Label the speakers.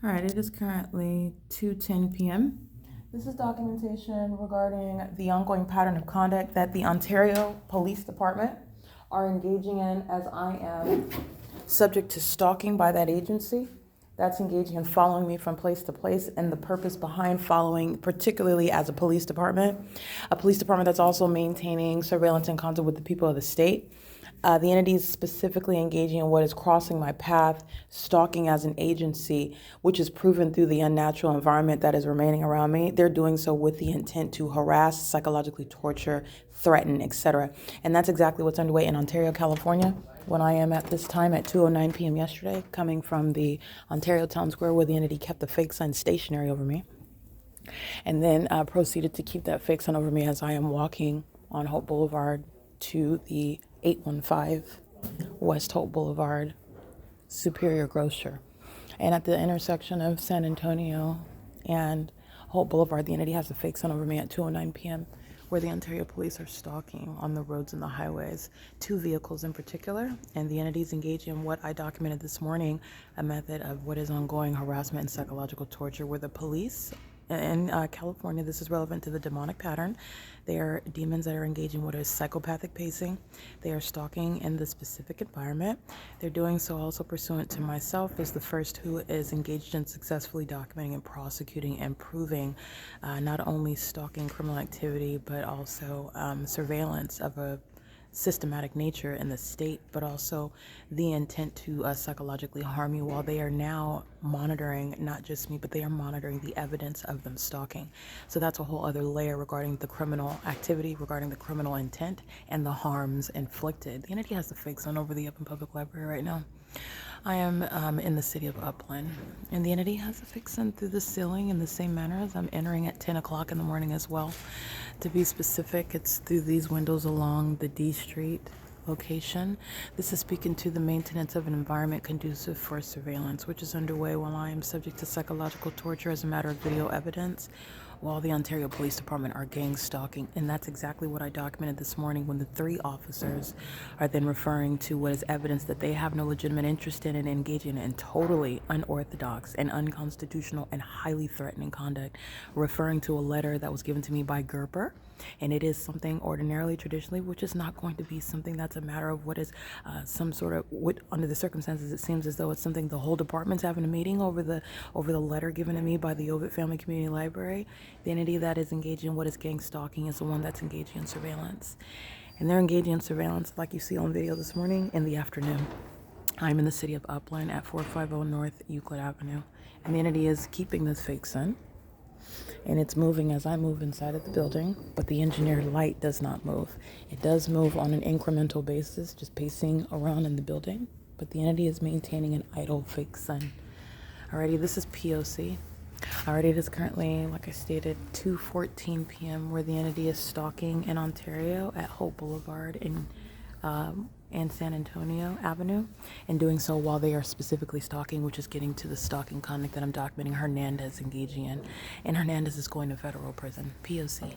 Speaker 1: All right, it is currently 2:10 p.m. This is documentation regarding the ongoing pattern of conduct that the Ontario Police Department are engaging in, as I am subject to stalking by that agency. That's engaging in following me from place to place, and the purpose behind following, particularly as a police department that's also maintaining surveillance and contact with the people of the state. The entities specifically engaging in what is crossing my path, stalking as an agency, which is proven through the unnatural environment that is remaining around me. They're doing so with the intent to harass, psychologically torture, threaten, etc. And that's exactly what's underway in Ontario, California, when I am at this time at 2:09 p.m. yesterday, coming from the Ontario Town Square where the entity kept the fake sign stationary over me, and then proceeded to keep that fake sign over me as I am walking on Hope Boulevard to the 815 West Hope Boulevard, Superior Grocer. And at the intersection of San Antonio and Hope Boulevard, the entity has a fake sign over me at 2:09 p.m. where the Ontario police are stalking on the roads and the highways, 2 vehicles in particular, and the entities engage in what I documented this morning, a method of what is ongoing harassment and psychological torture, where the police in California, this is relevant to the demonic pattern. They are demons that are engaging what is psychopathic pacing. They are stalking in the specific environment. They're doing so also pursuant to myself as the first who is engaged in successfully documenting and prosecuting and proving not only stalking criminal activity, but also surveillance of a systematic nature in the state, but also the intent to psychologically harm you, while they are now monitoring not just me, but they are monitoring the evidence of them stalking. So that's a whole other layer regarding the criminal activity, regarding the criminal intent, and the harms inflicted. The entity has the fake sign over the Open Public Library right now. I am in the city of UPLAND, and the entity has a fake sign through the ceiling in the same manner as I'm entering at 10 o'clock in the morning as well. To be specific, it's through these windows along the D Street location. This is speaking to the maintenance of an environment conducive for surveillance, which is underway while I am subject to psychological torture as a matter of video evidence, while the Ontario Police Department are gang stalking. And that's exactly what I documented this morning, when the 3 officers are then referring to what is evidence that they have no legitimate interest in and engaging in totally unorthodox and unconstitutional and highly threatening conduct, referring to a letter that was given to me by Gerber. And it is something ordinarily, traditionally, which is not going to be something that's a matter of what is some sort of, what, under the circumstances, it seems as though it's something the whole department's having a meeting over the letter given to me by the Ovid Family Community Library. The entity that is engaging in what is gang stalking is the one that's engaging in surveillance. And they're engaging in surveillance, like you see on video this morning, in the afternoon. I'm in the city of UPLAND at 450 North Euclid Avenue. And the entity is keeping this fake sun. And it's moving as I move inside of the building, but the engineered light does not move. It does move on an incremental basis, just pacing around in the building, but the entity is maintaining an idle fake sun. Alrighty, this is P.O.C. Alrighty, it is currently, like I stated, 2:14 p.m. where the entity is stalking in Ontario at Hope Boulevard and San Antonio Avenue, and doing so while they are specifically stalking, which is getting to the stalking conduct that I'm documenting Hernandez engaging in. And Hernandez is going to federal prison. P.O.C.